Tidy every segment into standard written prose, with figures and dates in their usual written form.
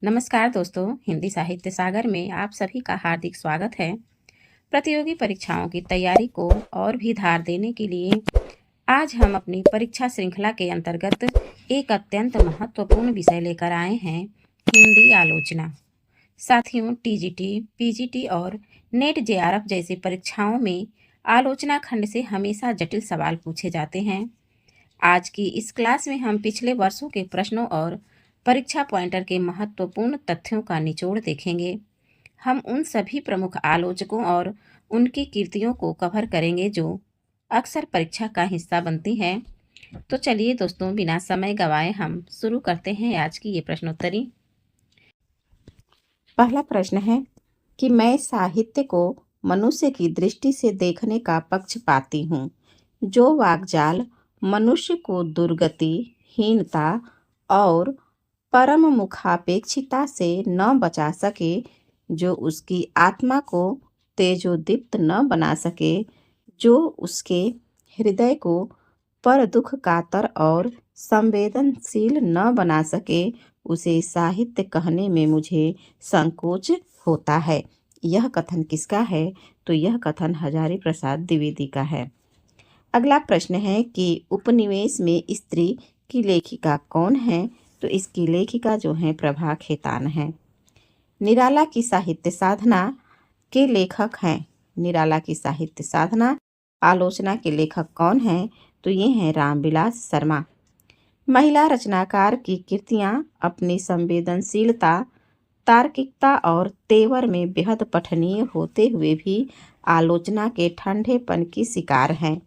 नमस्कार दोस्तों, हिंदी साहित्य सागर में आप सभी का हार्दिक स्वागत है। प्रतियोगी परीक्षाओं की तैयारी को और भी धार देने के लिए आज हम अपनी परीक्षा श्रृंखला के अंतर्गत एक अत्यंत महत्वपूर्ण विषय लेकर आए हैं, हिंदी आलोचना। साथियों, टीजीटी, पीजीटी और नेट जेआरएफ जैसी परीक्षाओं में आलोचना खंड से हमेशा जटिल सवाल पूछे जाते हैं। आज की इस क्लास में हम पिछले वर्षों के प्रश्नों और परीक्षा पॉइंटर के महत्वपूर्ण तथ्यों का निचोड़ देखेंगे। हम उन सभी प्रमुख आलोचकों और उनकी कृतियों को कवर करेंगे जो अक्सर परीक्षा का हिस्सा बनती हैं। तो चलिए दोस्तों, बिना समय गवाए हम शुरू करते हैं आज की ये प्रश्नोत्तरी। पहला प्रश्न है कि मैं साहित्य को मनुष्य की दृष्टि से देखने का पक्षपाती हूँ। जो वाकजाल मनुष्य को दुर्गति, हीनता और परम मुखापेक्षिता से न बचा सके, जो उसकी आत्मा को तेजोदीप्त न बना सके, जो उसके हृदय को पर दुख कातर और संवेदनशील न बना सके, उसे साहित्य कहने में मुझे संकोच होता है। यह कथन किसका है? तो यह कथन हजारी प्रसाद द्विवेदी का है। अगला प्रश्न है कि उपनिवेश में स्त्री की लेखिका कौन है? तो इसकी लेखिका जो है प्रभा खेतान है। निराला की साहित्य साधना के लेखक हैं। निराला की साहित्य साधना आलोचना के लेखक कौन हैं? तो ये हैं रामविलास शर्मा। महिला रचनाकार की कृतियाँ अपनी संवेदनशीलता, तार्किकता और तेवर में बेहद पठनीय होते हुए भी आलोचना के ठंडेपन की शिकार हैं।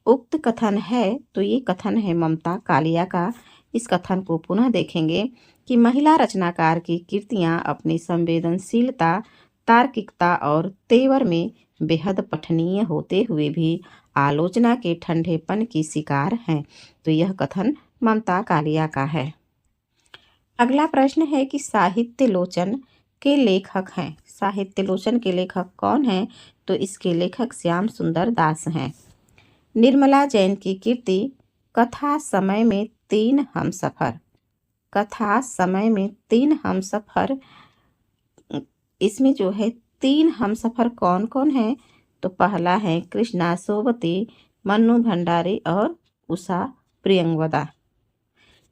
उक्त कथन है तो ये कथन है ममता कालिया का। इस कथन को पुनः देखेंगे कि महिला रचनाकार की कृतियाँ अपनी संवेदनशीलता, तार्किकता और तेवर में बेहद पठनीय होते हुए भी आलोचना के ठंडेपन की शिकार हैं। तो यह कथन ममता कालिया का है। अगला प्रश्न है कि साहित्य लोचन के लेखक हैं। साहित्य लोचन के लेखक कौन हैं? तो इसके लेखक श्याम सुंदर दास हैं। निर्मला जैन की कृति कथा समय में तीन हमसफर। कथा समय में तीन हमसफर, इसमें जो है तीन हमसफर कौन कौन है? तो पहला है कृष्णा सोबती, मन्नू भंडारी और उषा प्रियंवदा।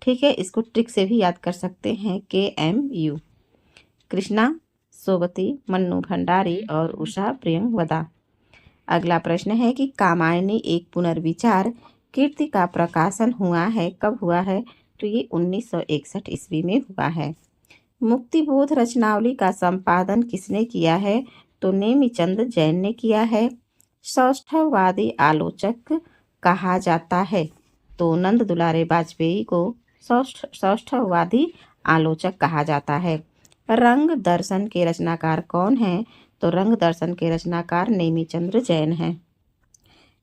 ठीक है, इसको ट्रिक से भी याद कर सकते हैं, KMU। कृष्णा सोबती, मन्नू भंडारी और उषा प्रियंवदा। अगला प्रश्न है कि कामायनी एक पुनर्विचार कृति का प्रकाशन हुआ है, कब हुआ है? तो ये 1961 ईस्वी में हुआ है। मुक्तिबोध रचनावली का संपादन किसने किया है? तो नेमिचंद जैन ने किया है। सौष्ठववादी आलोचक कहा जाता है, तो नंद दुलारे वाजपेयी को सौष्ठववादी आलोचक कहा जाता है। रंग दर्शन के रचनाकार कौन हैं? तो रंग दर्शन के रचनाकार नेमिचंद्र जैन हैं।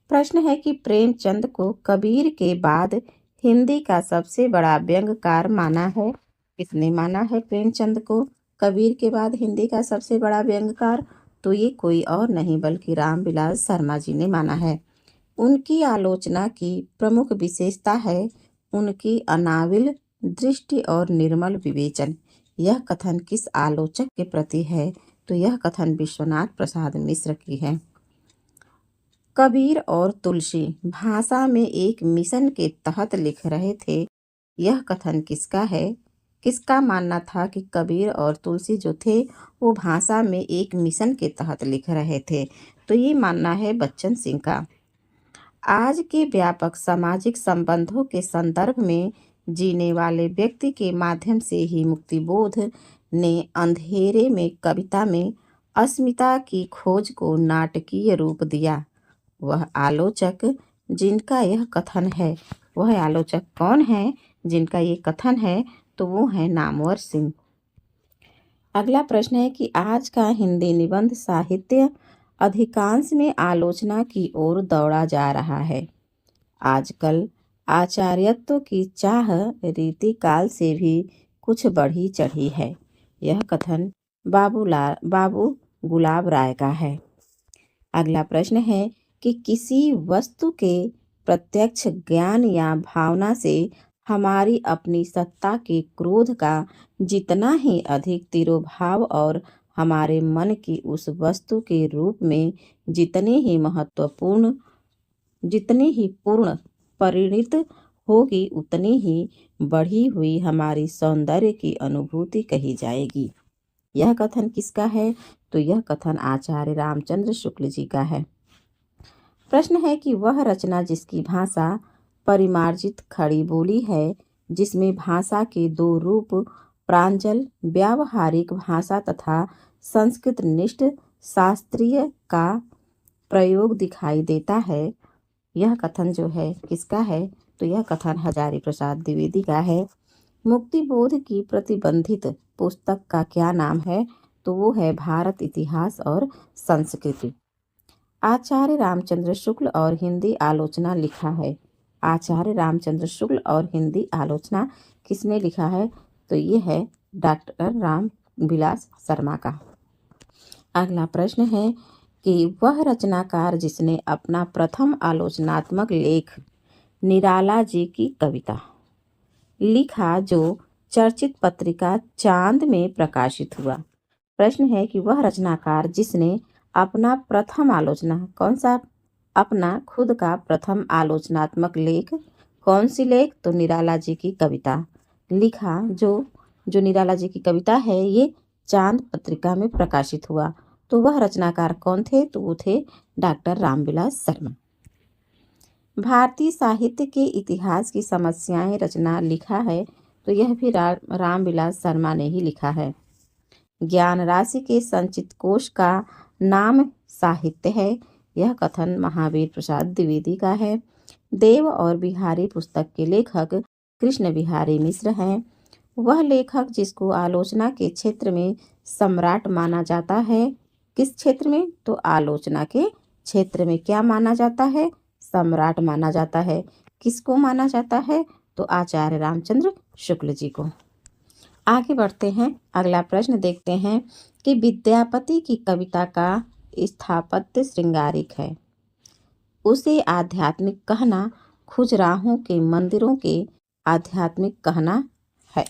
प्रश्न है कि प्रेमचंद को कबीर के बाद हिंदी का सबसे बड़ा व्यंग्यकार माना है। किसने माना है प्रेमचंद को कबीर के बाद हिंदी का सबसे बड़ा व्यंग्यकार? तो ये कोई और नहीं बल्कि रामविलास शर्मा जी ने माना है। उनकी आलोचना की प्रमुख विशेषता है उनकी अनाविल दृष्टि और निर्मल विवेचन। यह कथन किस आलोचक के प्रति है? तो यह कथन विश्वनाथ प्रसाद मिश्र की है। कबीर और तुलसी भाषा में एक मिशन के तहत लिख रहे थे। यह कथन किसका है? किसका मानना था कि कबीर और तुलसी जो थे वो भाषा में एक मिशन के तहत लिख रहे थे? तो ये मानना है बच्चन सिंह का। आज के व्यापक सामाजिक संबंधों के संदर्भ में जीने वाले व्यक्ति के माध्यम से ही मुक्तिबोध ने अंधेरे में कविता में अस्मिता की खोज को नाटकीय रूप दिया। वह आलोचक जिनका यह कथन है, वह आलोचक कौन है जिनका ये कथन है? तो वो है नामवर सिंह। अगला प्रश्न है कि आज का हिंदी निबंध साहित्य अधिकांश में आलोचना की ओर दौड़ा जा रहा है। आजकल आचार्यत्व की चाह रीतिकाल से भी कुछ बढ़ी चढ़ी है। यह कथन बाबू गुलाब राय का है। अगला प्रश्न है कि किसी वस्तु के प्रत्यक्ष ज्ञान या भावना से हमारी अपनी सत्ता के क्रोध का जितना ही अधिक तिरोभाव और हमारे मन की उस वस्तु के रूप में जितनी ही पूर्ण परिणित होगी, उतनी ही बढ़ी हुई हमारी सौंदर्य की अनुभूति कही जाएगी। यह कथन किसका है? तो यह कथन आचार्य रामचंद्र शुक्ल जी का है। प्रश्न है कि वह रचना जिसकी भाषा परिमार्जित खड़ी बोली है, जिसमें भाषा के दो रूप प्रांजल व्यावहारिक भाषा तथा संस्कृत निष्ठ शास्त्रीय का प्रयोग दिखाई देता है, यह कथन जो है किसका है? तो यह कथन हजारी प्रसाद द्विवेदी का है। मुक्ति बोध की प्रतिबंधित पुस्तक का क्या नाम है? तो वो है भारत इतिहास और संस्कृति। आचार्य रामचंद्र शुक्ल और हिंदी आलोचना लिखा है। आचार्य रामचंद्र शुक्ल और हिंदी आलोचना किसने लिखा है? तो ये है डॉक्टर राम विलास शर्मा का। अगला प्रश्न है कि वह रचनाकार जिसने अपना प्रथम आलोचनात्मक लेख निराला जी की कविता लिखा, जो चर्चित पत्रिका चांद में प्रकाशित हुआ। प्रश्न है कि वह रचनाकार जिसने अपना प्रथम आलोचना, कौन सा? अपना खुद का प्रथम आलोचनात्मक लेख, कौन सी लेख? तो निराला जी की कविता लिखा, जो निराला जी की कविता है ये चांद पत्रिका में प्रकाशित हुआ। तो वह रचनाकार कौन थे? तो वो थे डॉक्टर रामविलास शर्मा। भारतीय साहित्य के इतिहास की समस्याएं रचना लिखा है, तो यह भी रामविलास शर्मा ने ही लिखा है। ज्ञान राशि के संचित कोश का नाम साहित्य है, यह कथन महावीर प्रसाद द्विवेदी का है। देव और बिहारी पुस्तक के लेखक कृष्ण बिहारी मिश्र हैं। वह लेखक जिसको आलोचना के क्षेत्र में सम्राट माना जाता है, किस क्षेत्र में? तो आलोचना के क्षेत्र में क्या माना जाता है? सम्राट माना जाता है। किसको माना जाता है? तो आचार्य रामचंद्र शुक्ल जी को। आगे बढ़ते हैं, अगला प्रश्न देखते हैं कि विद्यापति की कविता का स्थापत्य श्रृंगारिक है, उसे आध्यात्मिक कहना, खुजराहों के मंदिरों के आध्यात्मिक कहना है।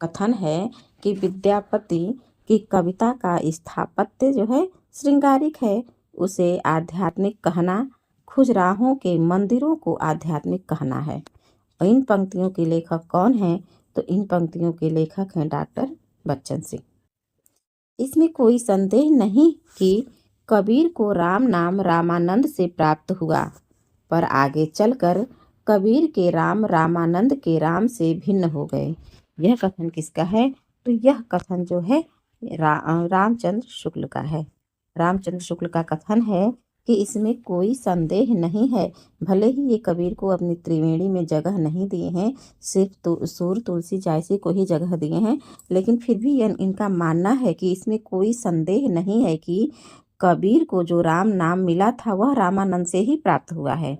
कथन है कि विद्यापति की कविता का स्थापत्य जो है श्रृंगारिक है, उसे आध्यात्मिक कहना, खुजराहों के मंदिरों को आध्यात्मिक कहना है। इन पंक्तियों के लेखक कौन हैं? तो इन पंक्तियों के लेखक हैं डॉक्टर बच्चन सिंह। इसमें कोई संदेह नहीं कि कबीर को राम नाम रामानंद से प्राप्त हुआ, पर आगे चलकर कबीर के राम रामानंद के राम से भिन्न हो गए। यह कथन किसका है? तो यह कथन जो है रामचंद्र शुक्ल का है। रामचंद्र शुक्ल का कथन है कि इसमें कोई संदेह नहीं है, भले ही ये कबीर को अपनी त्रिवेणी में जगह नहीं दिए हैं, सिर्फ तो सूर तुलसी जैसे को ही जगह दिए हैं, लेकिन फिर भी इनका मानना है कि इसमें कोई संदेह नहीं है कि कबीर को जो राम नाम मिला था वह रामानंद से ही प्राप्त हुआ है,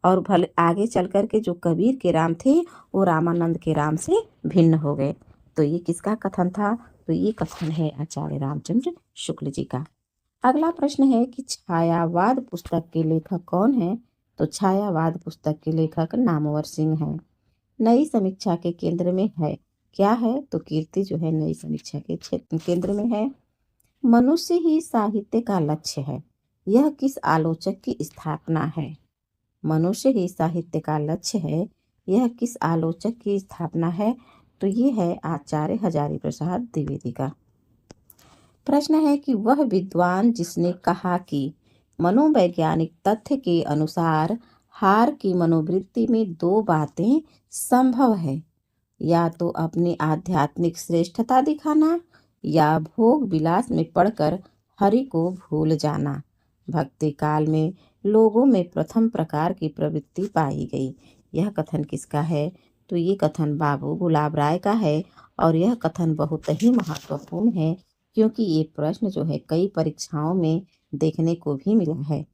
और भले आगे चल कर के जो कबीर के राम थे वो रामानंद के राम से भिन्न हो गए। तो ये किसका कथन था? तो ये कथन है आचार्य रामचंद्र शुक्ल जी का। अगला प्रश्न है कि छायावाद पुस्तक के लेखक कौन है? तो छायावाद पुस्तक के लेखक नामवर सिंह हैं। नई समीक्षा के केंद्र में है, क्या है? तो कीर्ति जो है नई समीक्षा के केंद्र में है। मनुष्य ही साहित्य का लक्ष्य है, यह किस आलोचक की स्थापना है? मनुष्य ही साहित्य का लक्ष्य है, यह किस आलोचक की स्थापना है? तो ये है आचार्य हजारी प्रसाद द्विवेदी का। प्रश्न है कि वह विद्वान जिसने कहा कि मनोवैज्ञानिक तथ्य के अनुसार हार की मनोवृत्ति में दो बातें संभव है, या तो अपनी आध्यात्मिक श्रेष्ठता दिखाना या भोग विलास में पड़कर हरि को भूल जाना। भक्ति काल में लोगों में प्रथम प्रकार की प्रवृत्ति पाई गई। यह कथन किसका है? तो ये कथन बाबू गुलाब राय का है, और यह कथन बहुत ही महत्वपूर्ण है क्योंकि ये प्रश्न जो है कई परीक्षाओं में देखने को भी मिला है।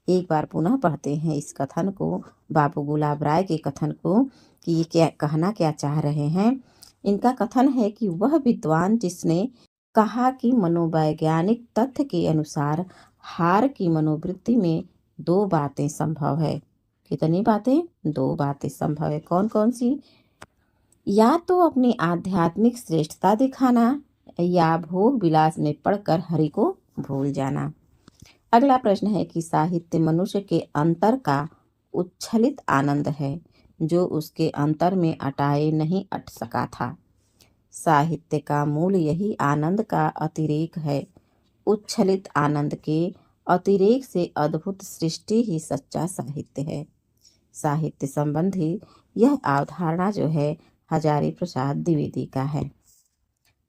एक बार पुनः पढ़ते हैं इस कथन को, बाबू गुलाब राय के कथन को, कि ये क्या कहना क्या चाह रहे हैं। इनका कथन है कि वह विद्वान जिसने कहा कि मनोवैज्ञानिक तथ्य के अनुसार हार की मनोवृत्ति में दो बातें संभव है। कितनी बातें? दो बातें संभव है। कौन कौन सी? या तो अपनी आध्यात्मिक श्रेष्ठता दिखाना या भोग विलास में पड़कर हरि को भूल जाना। अगला प्रश्न है कि साहित्य मनुष्य के अंतर का उच्छलित आनंद है जो उसके अंतर में अटाए नहीं अट सका था। साहित्य का मूल यही आनंद का अतिरेक है। उच्छलित आनंद के अतिरेक से अद्भुत सृष्टि ही सच्चा साहित्य है। साहित्य संबंधी यह अवधारणा जो है हजारी प्रसाद द्विवेदी का है।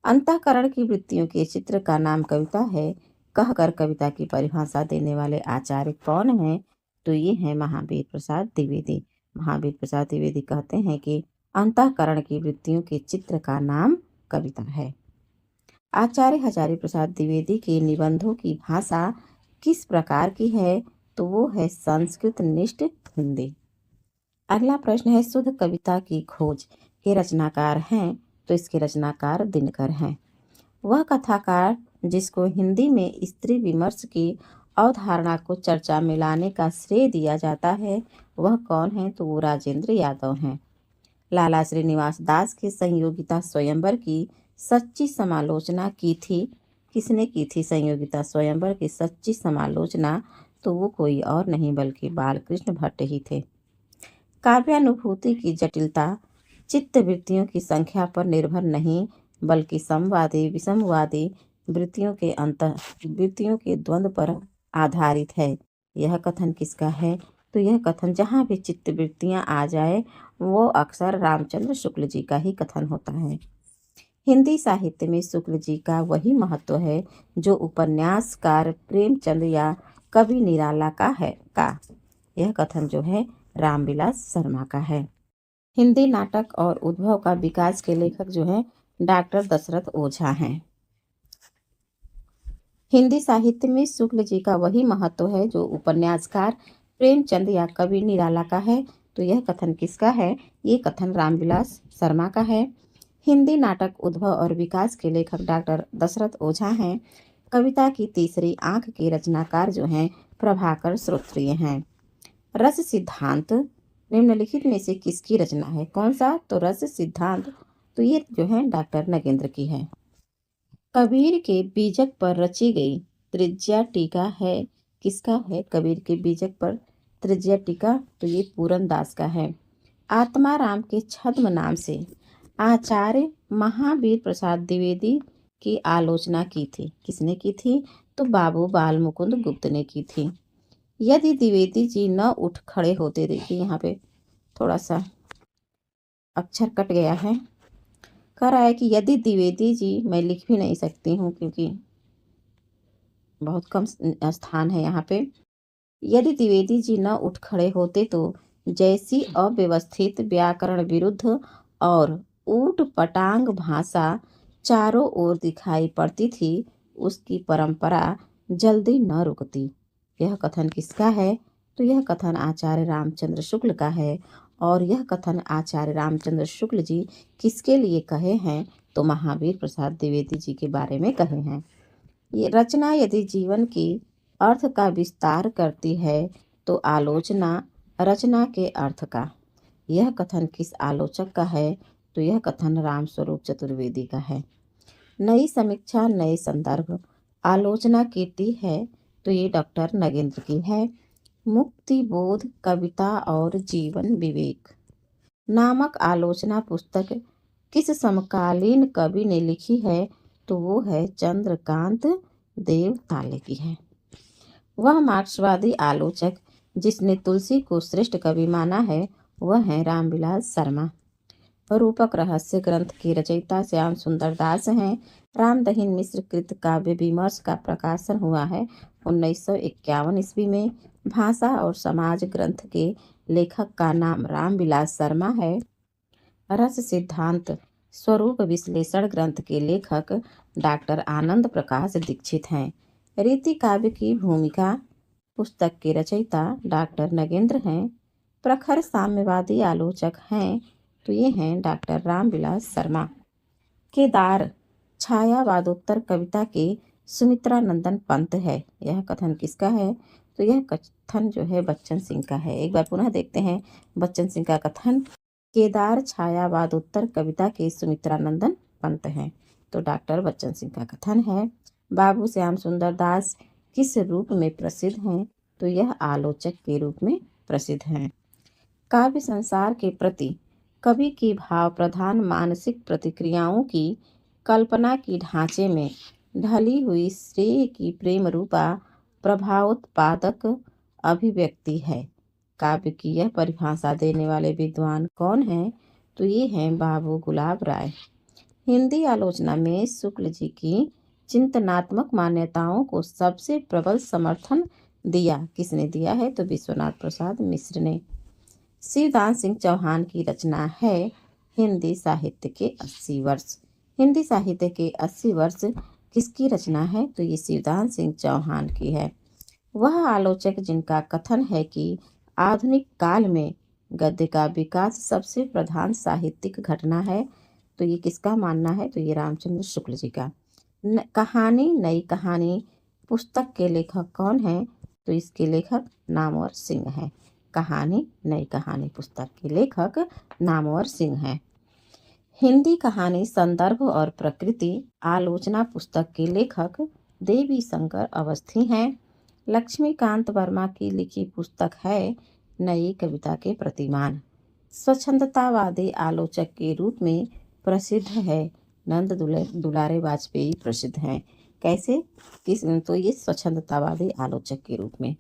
अंतःकरण की वृत्तियों के चित्र का नाम कविता है कहकर कविता की परिभाषा देने वाले आचार्य कौन हैं? तो ये हैं महावीर प्रसाद द्विवेदी। महावीर प्रसाद द्विवेदी कहते हैं कि अंतःकरण की वृत्तियों के चित्र का नाम कविता है। आचार्य हजारी प्रसाद द्विवेदी के निबंधों की भाषा किस प्रकार की है? तो वो है संस्कृत निष्ठ हिंदी। अगला प्रश्न है शुद्ध कविता की खोज के रचनाकार हैं? तो इसके रचनाकार दिनकर हैं। वह कथाकार जिसको हिंदी में स्त्री विमर्श की अवधारणा को चर्चा में लाने का श्रेय दिया जाता है वह कौन है? तो वो राजेंद्र यादव हैं। लाला श्रीनिवास दास के संयोगिता स्वयंवर की सच्ची समालोचना की थी। किसने की थी संयोगिता स्वयंवर की सच्ची समालोचना? तो वो कोई और नहीं बल्कि बालकृष्ण भट्ट ही थे। काव्यानुभूति की जटिलता चित्तवृत्तियों की संख्या पर निर्भर नहीं बल्कि समवादी विषमवादी वृत्तियों के द्वंद्व पर आधारित है। यह कथन किसका है? तो यह कथन जहाँ भी चित्तवृत्तियाँ आ जाए वो अक्सर रामचंद्र शुक्ल जी का ही कथन होता है। हिंदी साहित्य में शुक्ल जी का वही महत्व है जो उपन्यासकार प्रेमचंद या कवि निराला का है। यह कथन जो है रामविलास शर्मा का है। हिंदी नाटक और उद्भव का विकास के लेखक जो है डॉक्टर दशरथ ओझा हैं। हिंदी साहित्य में शुक्ल जी का वही महत्व है जो उपन्यासकार प्रेमचंद या कवि निराला का है। तो यह कथन किसका है? ये कथन रामविलास शर्मा का है। हिंदी नाटक उद्भव और विकास के लेखक डॉक्टर दशरथ ओझा हैं। कविता की तीसरी आंख के रचनाकार जो हैं प्रभाकर श्रोत्रिय हैं। रस सिद्धांत निम्नलिखित में से किसकी रचना है? कौन सा? तो रस सिद्धांत तो ये जो है डॉक्टर नगेंद्र की है। कबीर के बीजक पर रची गई त्रिज्या टीका है किसका है? कबीर के बीजक पर त्रिज्या टीका तो ये पूरन दास का है। आत्माराम के छद्म नाम से आचार्य महावीर प्रसाद द्विवेदी की आलोचना की थी। किसने की थी? तो बाबू बाल मुकुंद गुप्त ने की थी। यदि द्विवेदी जी न उठ खड़े होते, देखिए यहाँ पे थोड़ा सा अक्षर कट गया है, कह रहा है कि यदि द्विवेदी जी, मैं लिख भी नहीं सकती हूँ क्योंकि बहुत कम स्थान है यहाँ पे। यदि द्विवेदी जी न उठ खड़े होते तो जैसी अव्यवस्थित व्याकरण विरुद्ध और ऊट पटांग भाषा चारों ओर दिखाई पड़ती थी उसकी परंपरा जल्दी न रुकती। यह कथन किसका है? तो यह कथन आचार्य रामचंद्र शुक्ल का है। और यह कथन आचार्य रामचंद्र शुक्ल जी किसके लिए कहे हैं? तो महावीर प्रसाद द्विवेदी जी के बारे में कहे हैं। ये रचना यदि जीवन की अर्थ का विस्तार करती है तो आलोचना रचना के अर्थ का। यह कथन किस आलोचक का है? तो यह कथन रामस्वरूप चतुर्वेदी का है। नई समीक्षा नए संदर्भ आलोचना कीर्ति है तो ये डॉक्टर नगेंद्र की है। मुक्ति बोध कविता और जीवन विवेक नामक आलोचना पुस्तक किस समकालीन कवि ने लिखी है? तो वो है चंद्रकांत देव ताले की है। वह मार्क्सवादी आलोचक जिसने तुलसी को श्रेष्ठ कवि माना है वह है रामविलास शर्मा। रूपक रहस्य ग्रंथ की रचयिता श्याम सुंदर दास हैं। रामदहीन मिश्र कृत काव्य विमर्श का प्रकाशन हुआ है 1951 ईस्वी में। भाषा और समाज ग्रंथ के लेखक का नाम रामविलास शर्मा है। रस सिद्धांत स्वरूप विश्लेषण ग्रंथ के लेखक डॉक्टर आनंद प्रकाश दीक्षित हैं। रीति काव्य की भूमिका पुस्तक के रचयिता डॉक्टर नगेंद्र हैं। प्रखर साम्यवादी आलोचक हैं तो ये हैं डॉक्टर रामविलास शर्मा। केदार छायावादोत्तर कविता के सुमित्रा नंदन पंत है। यह कथन किसका है? तो यह कथन जो है बच्चन सिंह का है। एक बार पुनः देखते हैं बच्चन सिंह का कथन। केदार छायावाद उत्तर कविता के सुमित्रानंदन पंत हैं। तो डॉक्टर बच्चन सिंह का कथन है। बाबू श्याम सुंदर दास किस रूप में प्रसिद्ध हैं? तो यह आलोचक के रूप में प्रसिद्ध हैं। काव्य संसार के प्रति कवि की भाव प्रधान मानसिक प्रतिक्रियाओं की कल्पना की ढांचे में ढली हुई श्रेय की प्रेम रूपा प्रभावोत्पादक अभिव्यक्ति है। काव्य की यह परिभाषा देने वाले विद्वान कौन हैं? तो ये हैं बाबू गुलाब राय। हिंदी आलोचना में शुक्ल जी की चिंतनात्मक मान्यताओं को सबसे प्रबल समर्थन दिया। किसने दिया है? तो विश्वनाथ प्रसाद मिश्र ने। शिवदास सिंह चौहान की रचना है हिंदी साहित्य के 80 वर्ष। हिंदी साहित्य के 80 वर्ष किसकी रचना है? तो ये शिवदास सिंह चौहान की है। वह आलोचक जिनका कथन है कि आधुनिक काल में गद्य का विकास सबसे प्रधान साहित्यिक घटना है, तो ये किसका मानना है? तो ये रामचंद्र शुक्ल जी का। कहानी नई कहानी पुस्तक के लेखक कौन हैं? तो इसके लेखक नामवर सिंह हैं। कहानी नई कहानी पुस्तक के लेखक नामवर सिंह हैं। हिंदी कहानी संदर्भ और प्रकृति आलोचना पुस्तक के लेखक देवी शंकर अवस्थी हैं। लक्ष्मीकांत वर्मा की लिखी पुस्तक है नई कविता के प्रतिमान। स्वच्छंदतावादी आलोचक के रूप में प्रसिद्ध है नंद दुलारे वाजपेयी प्रसिद्ध हैं। कैसे? तो ये स्वच्छंदतावादी आलोचक के रूप में।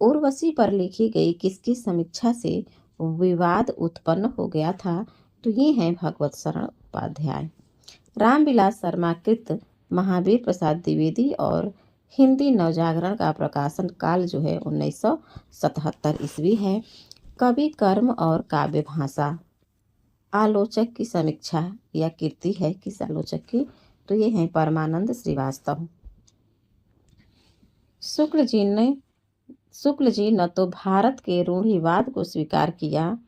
उर्वशी पर लिखी गई किसकी समीक्षा से विवाद उत्पन्न हो गया था? तो ये हैं भगवत शरण उपाध्याय। रामविलास शर्मा कृत महावीर प्रसाद द्विवेदी और हिंदी नवजागरण का प्रकाशन काल जो है 1977 ईस्वी है। कवि कर्म और काव्य भाषा आलोचक की समीक्षा या कीर्ति है किस आलोचक की? तो ये हैं परमानंद श्रीवास्तव। शुक्ल जी न तो भारत के रूढ़िवाद को स्वीकार किया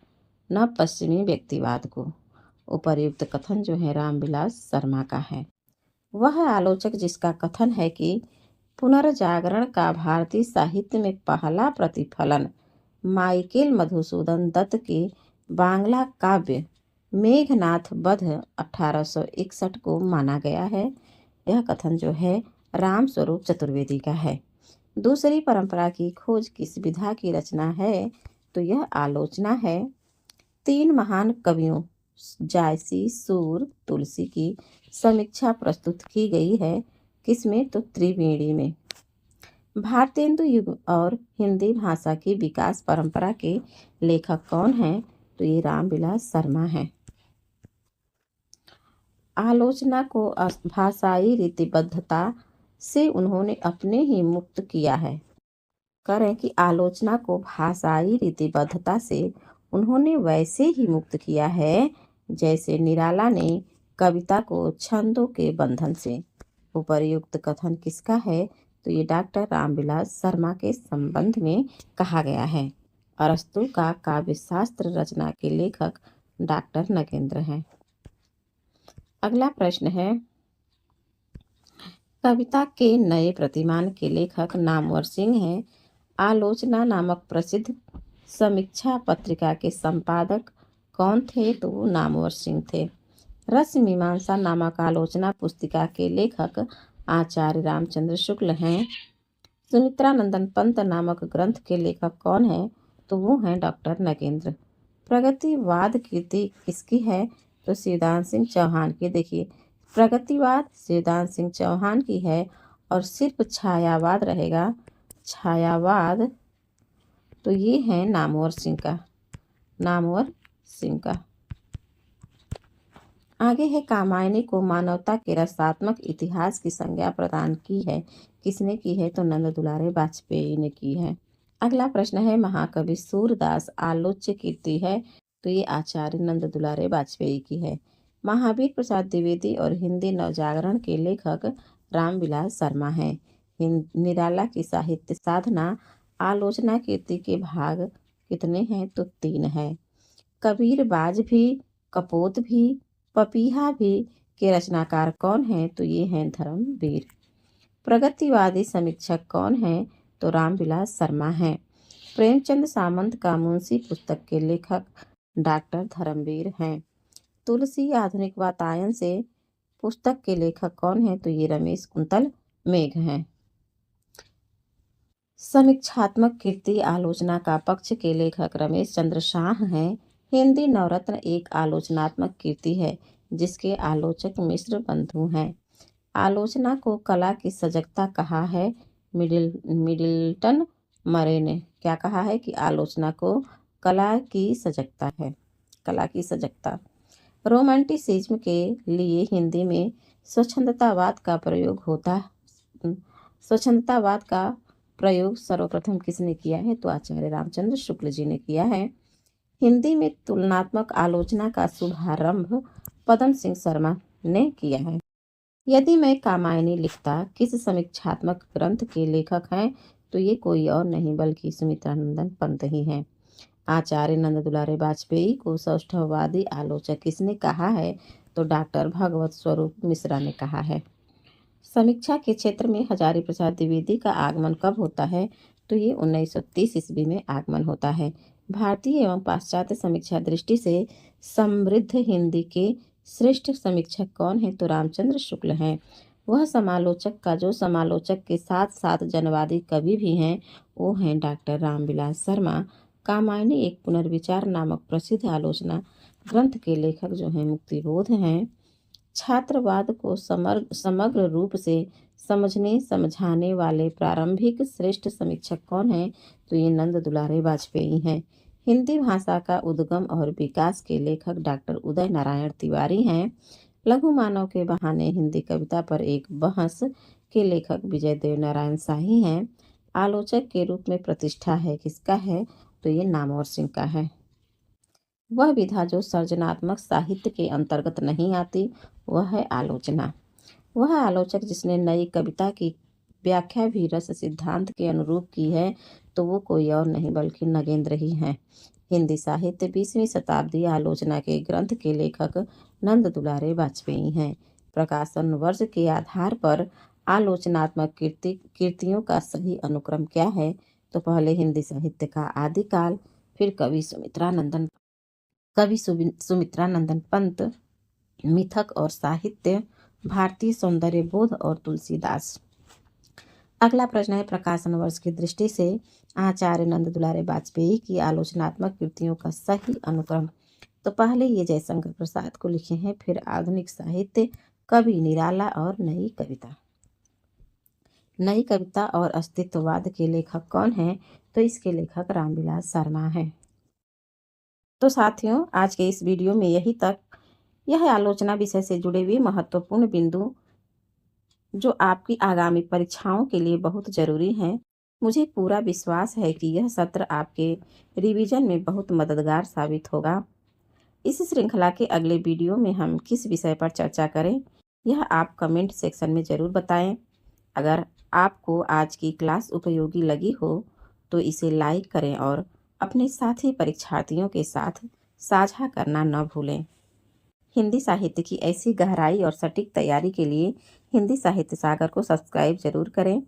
न पश्चिमी व्यक्तिवाद को। उपर्युक्त कथन जो है रामविलास शर्मा का है। वह आलोचक जिसका कथन है कि पुनर्जागरण का भारतीय साहित्य में पहला प्रतिफलन माइकेल मधुसूदन दत्त के बांग्ला काव्य मेघनाथ वध 1861 को माना गया है। यह कथन जो है रामस्वरूप चतुर्वेदी का है। दूसरी परंपरा की खोज किस विधा की रचना है? तो यह आलोचना है। 3 महान कवियों जायसी, सूर, तुलसी की समीक्षा प्रस्तुत की गई है। किसमें? तो त्रिवेणी में। भारतेंदु युग और हिंदी भाषा की विकास परंपरा के लेखक कौन हैं? तो ये रामविलास शर्मा हैं। आलोचना को भाषाई रीतिबद्धता से उन्होंने अपने ही मुक्त किया है। करें कि आलोचना को भाषाई रीतिबद्धता से उन्होंने वैसे ही मुक्त किया है जैसे निराला ने कविता को छंदों के बंधन से। उपर्युक्त कथन किसका है? तो ये डॉक्टर रामविलास शर्मा के संबंध में कहा गया है। अरस्तु का काव्यशास्त्र रचना के लेखक डॉक्टर नगेंद्र हैं। अगला प्रश्न है, कविता के नए प्रतिमान के लेखक नामवर सिंह हैं। आलोचना नामक प्रसिद्ध समीक्षा पत्रिका के संपादक कौन थे? तो वो नामवर सिंह थे। रस मीमांसा नामक आलोचना पुस्तिका के लेखक आचार्य रामचंद्र शुक्ल हैं। सुमित्रानंदन पंत नामक ग्रंथ के लेखक कौन हैं? तो वो हैं डॉक्टर नगेंद्र। प्रगतिवाद कीर्ति किसकी है? तो शिवदास सिंह चौहान की। देखिए, प्रगतिवाद शिवदास सिंह चौहान की है और सिर्फ छायावाद रहेगा छायावाद, तो ये है नामवर सिंह का। नामवर सिंह का। आगे है, कामायनी को मानवता के रसात्मक इतिहास की संज्ञा प्रदान की है। किसने की है? तो नंद दुलारे वाजपेयी ने की है। अगला प्रश्न है, महाकवि सूरदास आलोच्य कीर्ति है। तो ये आचार्य नंद दुलारे वाजपेयी की है। महावीर प्रसाद द्विवेदी और हिंदी नवजागरण के लेखक रामविलास शर्मा हैं। निराला की साहित्य साधना आलोचना कीर्ति के भाग कितने हैं? तो 3 है। कबीरबाज भी, कपोत भी, पपीहा भी के रचनाकार कौन हैं? तो ये हैं धर्मवीर। प्रगतिवादी समीक्षक कौन हैं? तो रामविलास शर्मा हैं। प्रेमचंद सामंत का मुंशी पुस्तक के लेखक डॉक्टर धर्मवीर हैं। तुलसी आधुनिक वातायन से पुस्तक के लेखक कौन हैं? तो ये रमेश कुंतल मेघ हैं। समीक्षात्मक कीर्ति आलोचना का पक्ष के लेखक रमेश चंद्र शाह हैं। हिंदी नवरत्न एक आलोचनात्मक कीर्ति है जिसके आलोचक मिश्र बंधु हैं। आलोचना को कला की सजगता कहा है। मिडिल्टन मरे ने क्या कहा है कि आलोचना को कला की सजगता है। कला की सजगता। रोमांटिसिज्म के लिए हिंदी में स्वच्छंदतावाद का प्रयोग होता। स्वच्छंदतावाद का प्रयोग सर्वप्रथम किसने किया है? तो आचार्य रामचंद्र शुक्ल जी ने किया है। हिंदी में तुलनात्मक आलोचना का शुभारंभ पदम सिंह शर्मा ने किया है। यदि मैं कामायनी लिखता किस समीक्षात्मक ग्रंथ के लेखक हैं? तो ये कोई और नहीं बल्कि सुमित्रानंदन पंत ही हैं। आचार्य नंद दुलारे वाजपेयी को सौष्ठववादी आलोचक किसने कहा है? तो डॉक्टर भगवत स्वरूप मिश्रा ने कहा है। समीक्षा के क्षेत्र में हजारी प्रसाद द्विवेदी का आगमन कब होता है? तो ये 1930 ईस्वी में आगमन होता है। भारतीय एवं पाश्चात्य समीक्षा दृष्टि से समृद्ध हिंदी के श्रेष्ठ समीक्षक कौन है? तो रामचंद्र शुक्ल हैं। वह समालोचक के साथ साथ जनवादी कवि भी हैं, वो हैं डॉक्टर रामविलास शर्मा। कामायनी एक पुनर्विचार नामक प्रसिद्ध आलोचना ग्रंथ के लेखक जो हैं मुक्तिबोध हैं। छात्रवाद को समग्र रूप से समझाने वाले प्रारंभिक श्रेष्ठ समीक्षक कौन हैं? तो ये नंद दुलारे वाजपेयी हैं। हिंदी भाषा का उद्गम और विकास के लेखक डॉक्टर उदय नारायण तिवारी हैं। लघु मानव के बहाने हिंदी कविता पर एक बहस के लेखक विजय देव नारायण शाही हैं। आलोचक के रूप में प्रतिष्ठा है किसका है? तो ये नामवर सिंह का है। वह विधा जो सर्जनात्मक साहित्य के अंतर्गत नहीं आती वह है आलोचना। वह आलोचक जिसने नई कविता की व्याख्या भी रस सिद्धांत के अनुरूप की है तो वो कोई और नहीं बल्कि नगेंद्र ही हैं। हिंदी साहित्य 20वीं शताब्दी आलोचना के ग्रंथ के लेखक नंद दुलारे वाजपेयी हैं। प्रकाशन वर्ष के आधार पर आलोचनात्मक कीर्तियों का सही अनुक्रम क्या है? तो पहले हिंदी साहित्य का आदिकाल, फिर कवि सुमित्रानंदन पंत, मिथक और साहित्य, भारतीय सौंदर्य बोध और तुलसीदास। अगला प्रश्न है प्रकाशन वर्ष की दृष्टि से आचार्य नंद दुलारे वाजपेयी की आलोचनात्मक कृतियों का सही अनुक्रम। तो पहले ये जयशंकर प्रसाद को लिखे हैं, फिर आधुनिक साहित्य, कवि निराला और नई कविता। नई कविता और अस्तित्ववाद के लेखक कौन हैं? तो इसके लेखक रामविलास शर्मा हैं। तो साथियों आज के इस वीडियो में यही तक। यह आलोचना विषय से जुड़े हुए महत्वपूर्ण बिंदु जो आपकी आगामी परीक्षाओं के लिए बहुत ज़रूरी हैं। मुझे पूरा विश्वास है कि यह सत्र आपके रिवीजन में बहुत मददगार साबित होगा। इस श्रृंखला के अगले वीडियो में हम किस विषय पर चर्चा करें यह आप कमेंट सेक्शन में ज़रूर बताएं। अगर आपको आज की क्लास उपयोगी लगी हो तो इसे लाइक करें और अपने साथी परीक्षार्थियों के साथ साझा करना न भूलें। हिंदी साहित्य की ऐसी गहराई और सटीक तैयारी के लिए हिंदी साहित्य सागर को सब्सक्राइब जरूर करें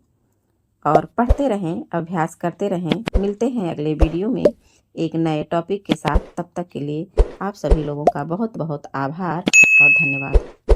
और पढ़ते रहें, अभ्यास करते रहें। मिलते हैं अगले वीडियो में एक नए टॉपिक के साथ। तब तक के लिए आप सभी लोगों का बहुत बहुत आभार और धन्यवाद।